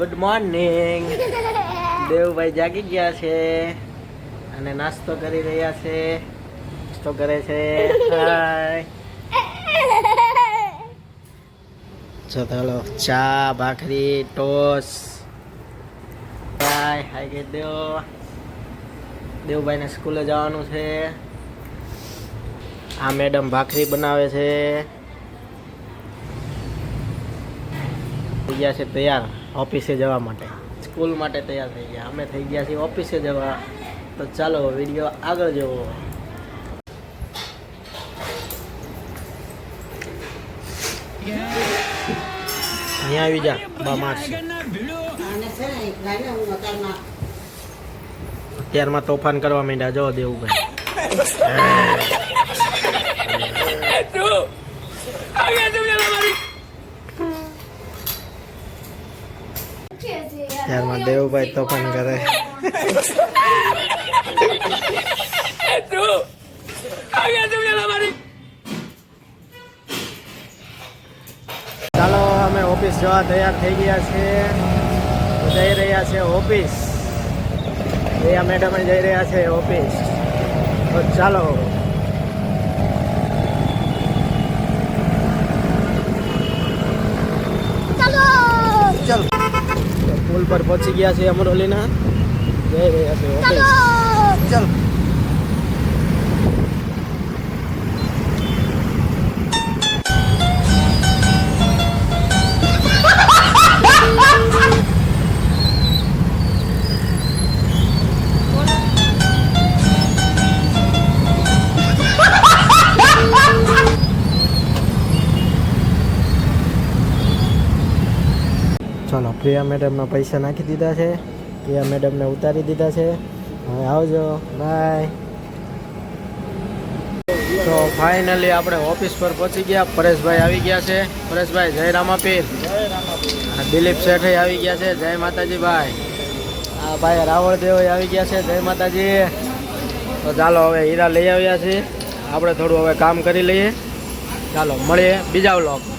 Good morning. Devbhai જાગી ગયા છે અને નાસ્તો કરી રહ્યા છે. નાસ્તો કરે છે. હાય. ચાલો ચા ભાખરી ટોસ. હાય હાય કે દેવભાઈ ને સ્કૂલે જવાનું છે. આ મેડમ ભાખરી બનાવે છે. થઈ ગયા છે તૈયાર ઓફિસે જવા માટે, સ્કૂલ માટે તૈયાર થઈ ગયા. અમે થઈ ગયા છીએ ઓફિસે જવા. તો ચાલો વિડીયો આગળ જવો. અહીંયા આવી જા બામાસ. અત્યારમાં તોફાન કરવા માંડ્યા. જો દેવુભાઈ ત્યારમાં દેવુભાઈ તોફાન કરે. ચાલો અમે ઓફિસ જવા તૈયાર થઈ ગયા છે. જઈ રહ્યા છે ઓફિસ. એ મેડમ જઈ રહ્યા છે ઓફિસ. તો ચાલો ચાલો પુલ પર પહોંચી ગયા છે અમરોલીના. જઈ રહ્યા છે ઓફિસ. ચાલો ચાલો પ્રિયા મેડમના પૈસા નાખી દીધા છે. પ્રિયા મેડમને ઉતારી દીધા છે. હવે આવજો, બાય. તો ફાઇનલી આપણે ઓફિસ પર પહોંચી ગયા. પરેશભાઈ આવી ગયા છે. પરેશભાઈ જય રામાપીર. દિલીપ શેઠ આવી ગયા છે. જય માતાજી ભાઈ. આ ભાઈ રાવળદેવ આવી ગયા છે. જય માતાજી. તો ચાલો હવે હીરા લઈ આવ્યા છીએ. આપણે થોડું હવે કામ કરી લઈએ. ચાલો મળીએ બીજા વ્લોગમાં.